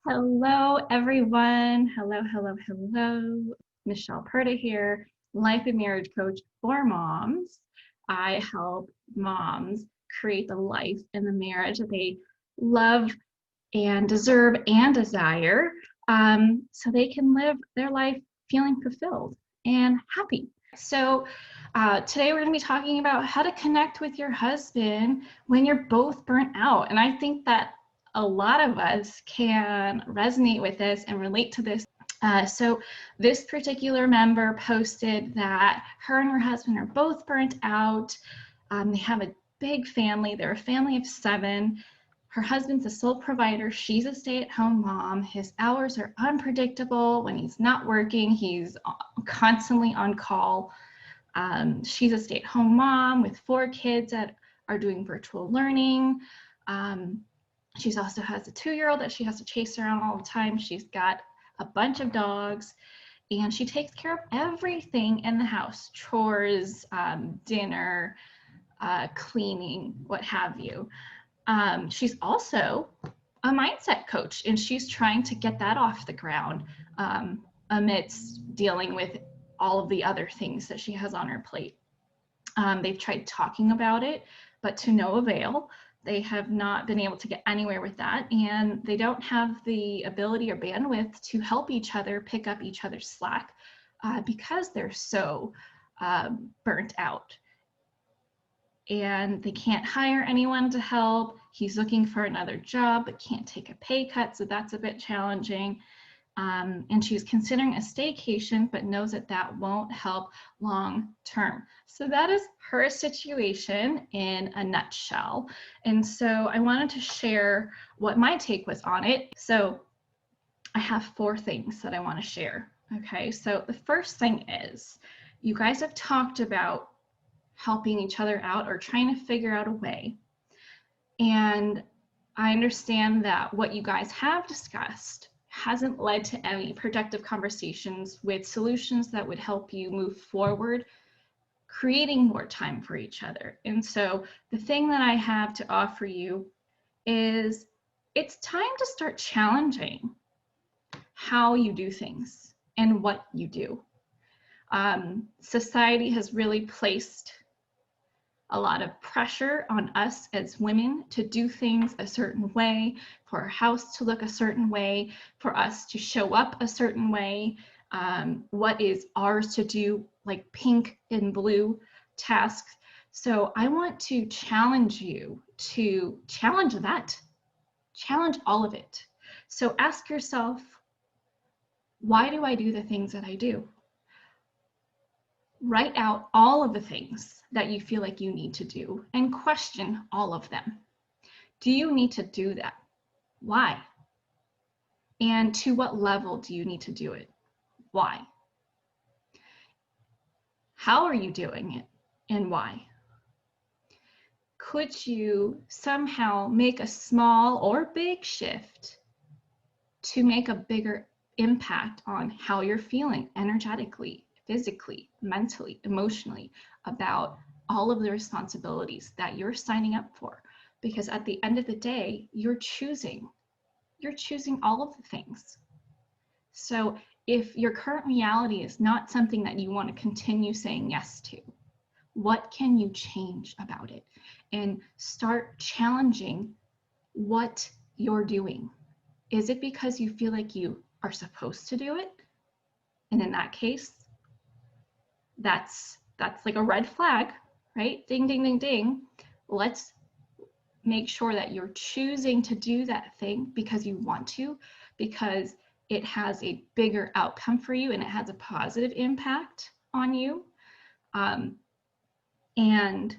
Hello, everyone. Hello. Michelle Perda here, life and marriage coach for moms. I help moms create the life and the marriage that they love and deserve and desire, so they can live their life feeling fulfilled and happy. So today we're going to be talking about how to connect with your husband when you're both burnt out. And I think that a lot of us can resonate with this and relate to this. So this particular member posted that her and her husband are both burnt out. They have a big family. They're a family of 7. Her husband's a sole provider. She's a stay-at-home mom. His hours are unpredictable. When he's not working, he's constantly on call. She's a stay-at-home mom with 4 kids that are doing virtual learning. She also has a 2-year-old that she has to chase around all the time. She's got a bunch of dogs, and she takes care of everything in the house: chores, dinner, cleaning, what have you. She's also a mindset coach, and she's trying to get that off the ground amidst dealing with all of the other things that she has on her plate. They've tried talking about it, but to no avail. They have not been able to get anywhere with that, and they don't have the ability or bandwidth to help each other pick up each other's slack because they're so burnt out. And they can't hire anyone to help. He's looking for another job but can't take a pay cut, so that's a bit challenging. And she's considering a staycation, but knows that that won't help long term. So that is her situation in a nutshell. And so I wanted to share what my take was on it. So I have 4 things that I want to share. Okay, so the first thing is, you guys have talked about helping each other out or trying to figure out a way. And I understand that what you guys have discussed hasn't led to any productive conversations with solutions that would help you move forward, creating more time for each other. And so the thing that I have to offer you is, it's time to start challenging how you do things and what you do. Society has really placed a lot of pressure on us as women to do things a certain way, for our house to look a certain way, for us to show up a certain way, what is ours to do, like pink and blue tasks. So I want to challenge you to challenge that, challenge all of it. So ask yourself, why do I do the things that I do? Write out all of the things that you feel like you need to do and question all of them. Do you need to do that? Why? And to what level do you need to do it? Why? How are you doing it and why? Could you somehow make a small or big shift to make a bigger impact on how you're feeling energetically, physically, mentally, emotionally about all of the responsibilities that you're signing up for? Because at the end of the day, you're choosing all of the things. So if your current reality is not something that you want to continue saying yes to, what can you change about it? And start challenging what you're doing. Is it because you feel like you are supposed to do it? And in that case, that's like a red flag, right? Ding, ding, ding, ding. Let's make sure that you're choosing to do that thing because you want to, because it has a bigger outcome for you and it has a positive impact on you. And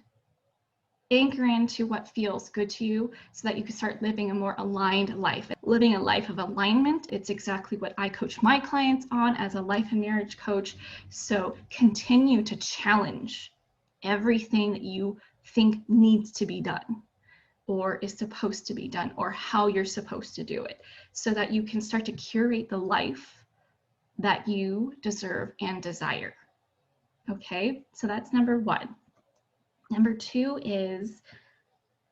anchor into what feels good to you so that you can start living a more aligned life. Living a life of alignment, it's exactly what I coach my clients on as a life and marriage coach. So continue to challenge everything that you think needs to be done or is supposed to be done, or how you're supposed to do it, so that you can start to curate the life that you deserve and desire. Okay, so that's number 1. Number 2 is,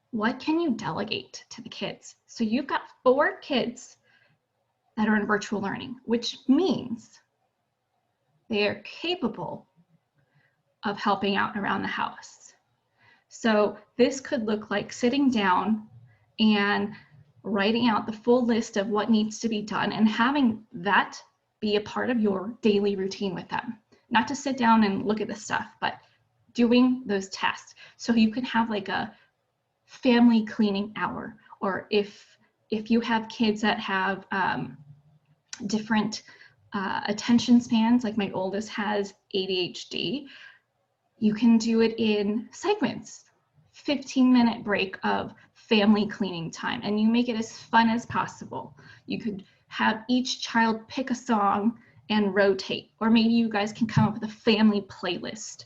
what can you delegate to the kids? So you've got 4 kids that are in virtual learning, which means they are capable of helping out around the house. So this could look like sitting down and writing out the full list of what needs to be done and having that be a part of your daily routine with them. Not to sit down and look at the stuff, but doing those tasks. So you can have like a family cleaning hour, or if you have kids that have different attention spans, like my oldest has ADHD, you can do it in segments, 15-minute break of family cleaning time, and you make it as fun as possible. You could have each child pick a song and rotate, or maybe you guys can come up with a family playlist.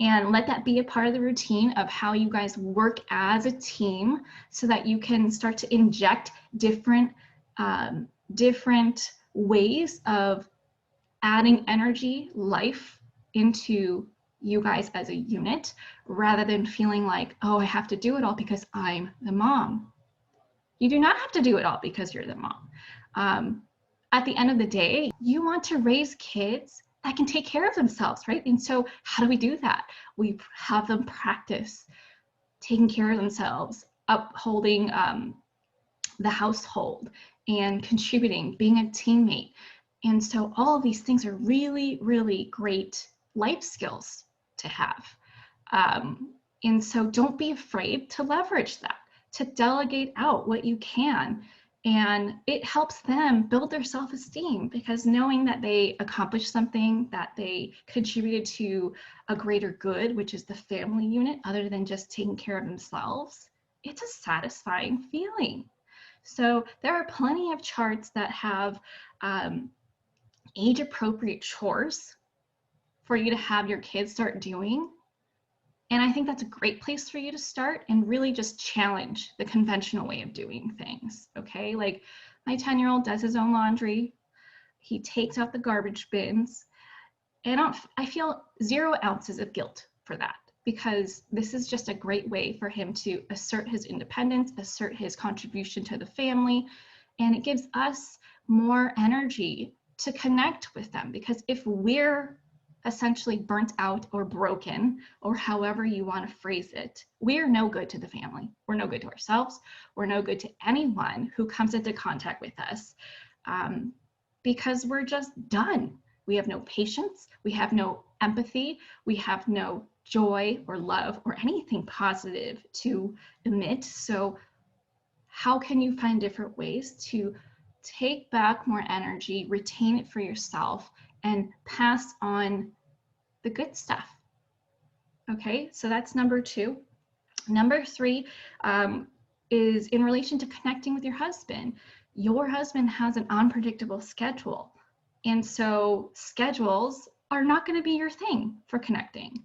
And let that be a part of the routine of how you guys work as a team, so that you can start to inject different ways of adding energy, life into you guys as a unit, rather than feeling like, oh, I have to do it all because I'm the mom. You do not have to do it all because you're the mom. At the end of the day, you want to raise kids that can take care of themselves, right? And so how do we do that? We have them practice taking care of themselves, upholding the household, and contributing, being a teammate. And so all of these things are really, really great life skills to have. And so don't be afraid to leverage that, to delegate out what you can. And it helps them build their self-esteem, because knowing that they accomplished something, that they contributed to a greater good, which is the family unit, other than just taking care of themselves, it's a satisfying feeling. So there are plenty of charts that have age-appropriate chores for you to have your kids start doing. And I think that's a great place for you to start and really just challenge the conventional way of doing things, okay? Like my 10-year-old does his own laundry. He takes out the garbage bins. And I feel 0 ounces of guilt for that, because this is just a great way for him to assert his independence, assert his contribution to the family. And it gives us more energy to connect with them, because if we're essentially burnt out or broken, or however you want to phrase it, we're no good to the family. We're no good to ourselves. We're no good to anyone who comes into contact with us, because we're just done. We have no patience. We have no empathy. We have no joy or love or anything positive to emit. So how can you find different ways to take back more energy, retain it for yourself, and pass on the good stuff? Okay, so that's number 2. Number 3 is in relation to connecting with your husband. Your husband has an unpredictable schedule. And so schedules are not going to be your thing for connecting.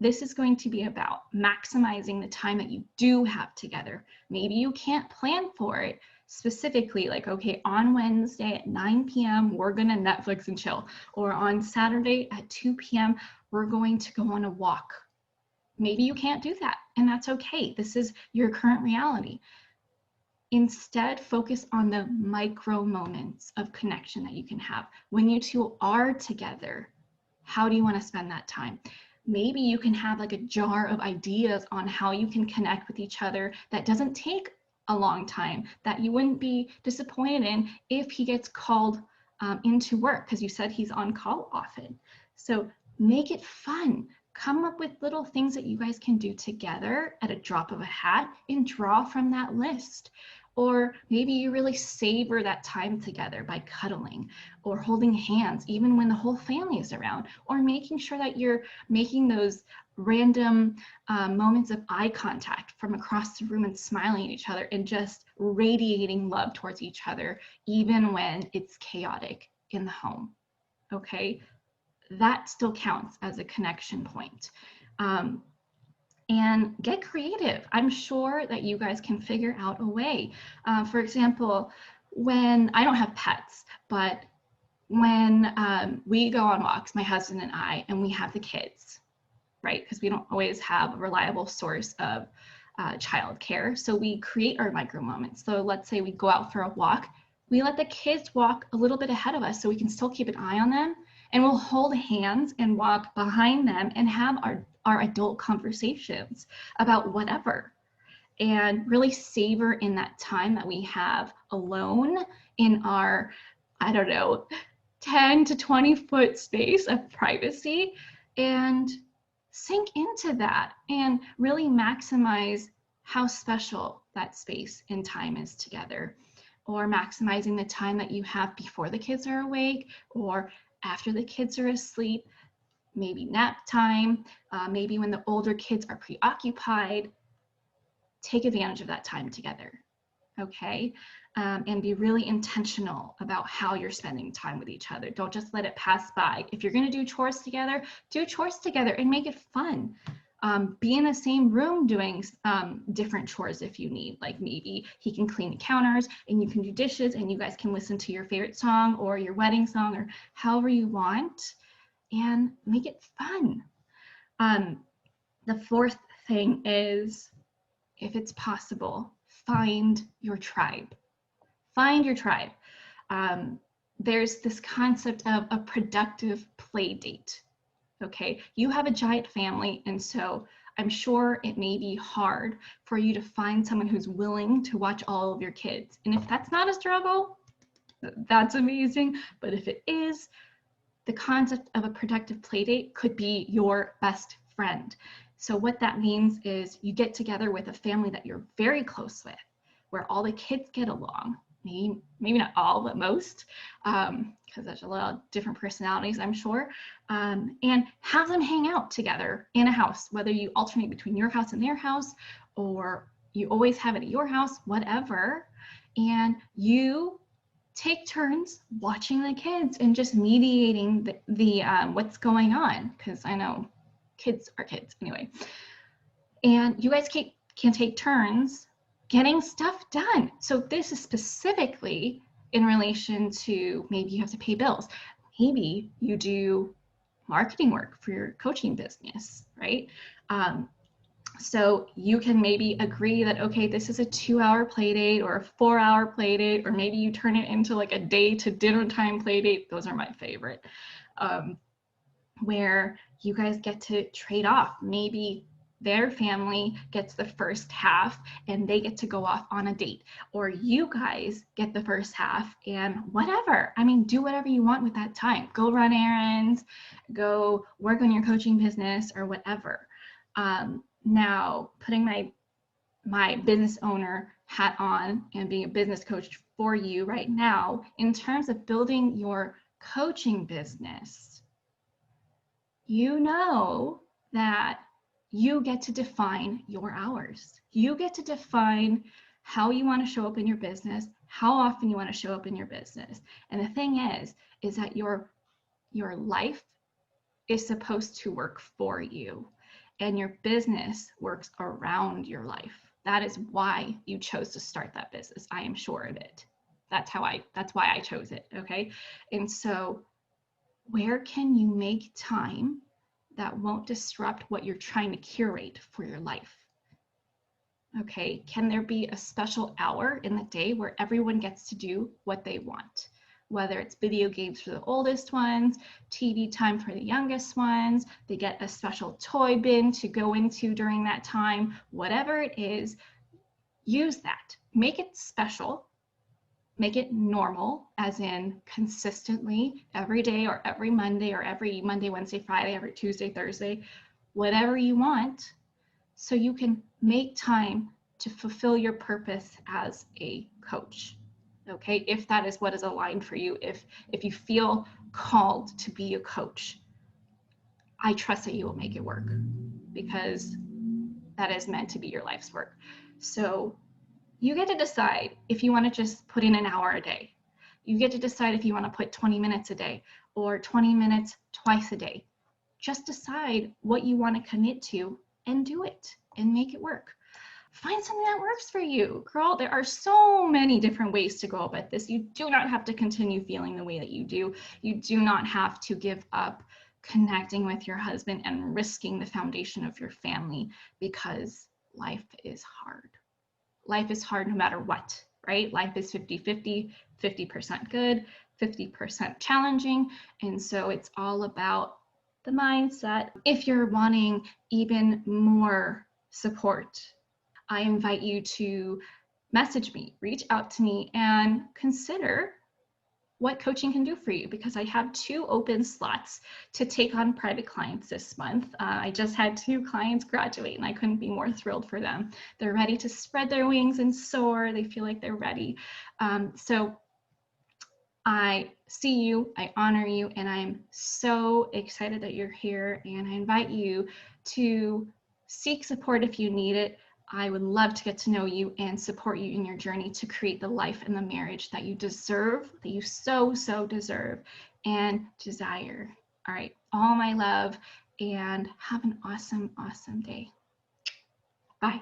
This is going to be about maximizing the time that you do have together. Maybe you can't plan for it specifically, like, okay, on Wednesday at 9 p.m., we're going to Netflix and chill. Or on Saturday at 2 p.m., we're going to go on a walk. Maybe you can't do that, and that's okay. This is your current reality. Instead, focus on the micro moments of connection that you can have. When you two are together, how do you want to spend that time? Maybe you can have like a jar of ideas on how you can connect with each other that doesn't take a long time, that you wouldn't be disappointed in if he gets called into work, because you said he's on call often. So make it fun. Come up with little things that you guys can do together at a drop of a hat and draw from that list. Or maybe you really savor that time together by cuddling or holding hands, even when the whole family is around, or making sure that you're making those random moments of eye contact from across the room and smiling at each other and just radiating love towards each other, even when it's chaotic in the home. Okay, that still counts as a connection point. And get creative. I'm sure that you guys can figure out a way. For example, when I don't have pets, but when we go on walks, my husband and I, and we have the kids, right? Because we don't always have a reliable source of childcare. So we create our micro moments. So let's say we go out for a walk. we let the kids walk a little bit ahead of us so we can still keep an eye on them, and we'll hold hands and walk behind them and have our adult conversations about whatever, and really savor in that time that we have alone in our, I don't know, 10 to 20 foot space of privacy, and sink into that and really maximize how special that space and time is together, or maximizing the time that you have before the kids are awake or after the kids are asleep, maybe nap time, maybe when the older kids are preoccupied. Take advantage of that time together, okay? And be really intentional about how you're spending time with each other. Don't just let it pass by. If you're gonna do chores together and make it fun. Be in the same room doing different chores if you need. Like maybe he can clean the counters and you can do dishes and you guys can listen to your favorite song or your wedding song or however you want, and make it fun. The fourth thing is, if it's possible, find your tribe. Find your tribe. There's this concept of a productive play date. Okay, you have a giant family, and so I'm sure it may be hard for you to find someone who's willing to watch all of your kids. And if that's not a struggle, that's amazing. But if it is, the concept of a productive play date could be your best friend. So what that means is you get together with a family that you're very close with, where all the kids get along. Maybe not all, but most, because there's a lot of different personalities, I'm sure, and have them hang out together in a house, whether you alternate between your house and their house, or you always have it at your house, whatever, and you take turns watching the kids and just mediating the what's going on, because I know kids are kids anyway. And you guys can take turns getting stuff done. So this is specifically in relation to, maybe you have to pay bills. Maybe you do marketing work for your coaching business, right? So you can maybe agree that, okay, this is a 2-hour play date or a 4-hour play date, or maybe you turn it into like a day to dinner time play date. Those are my favorite, where you guys get to trade off. Maybe their family gets the first half and they get to go off on a date, or you guys get the first half and whatever. I mean, do whatever you want with that time. Go run errands, go work on your coaching business, or whatever. Now, putting my business owner hat on and being a business coach for you right now, in terms of building your coaching business, you know that you get to define your hours. You get to define how you want to show up in your business, how often you want to show up in your business. And the thing is that your life is supposed to work for you, and your business works around your life. That is why you chose to start that business. I am sure of it. That's why I chose it, okay? And so where can you make time that won't disrupt what you're trying to curate for your life? Okay, can there be a special hour in the day where everyone gets to do what they want? Whether it's video games for the oldest ones, TV time for the youngest ones, they get a special toy bin to go into during that time, whatever it is, use that. Make it special, make it normal, as in consistently every day or every Monday or every Monday, Wednesday, Friday, every Tuesday, Thursday, whatever you want, so you can make time to fulfill your purpose as a coach. Okay, if that is what is aligned for you, if you feel called to be a coach, I trust that you will make it work, because that is meant to be your life's work. So you get to decide if you want to just put in an hour a day. You get to decide if you want to put 20 minutes a day or 20 minutes twice a day. Just decide what you want to commit to and do it and make it work. Find something that works for you. Girl, there are so many different ways to go about this. You do not have to continue feeling the way that you do. You do not have to give up connecting with your husband and risking the foundation of your family, because life is hard. Life is hard no matter what, right? Life is 50-50, 50% good, 50% challenging. And so it's all about the mindset. If you're wanting even more support, I invite you to message me, reach out to me, and consider what coaching can do for you, because I have 2 open slots to take on private clients this month. I just had 2 clients graduate and I couldn't be more thrilled for them. They're ready to spread their wings and soar. They feel like they're ready. So I see you, I honor you, and I'm so excited that you're here, and I invite you to seek support if you need it. I would love to get to know you and support you in your journey to create the life and the marriage that you deserve, that you so deserve and desire. All right, all my love, and have an awesome day. Bye.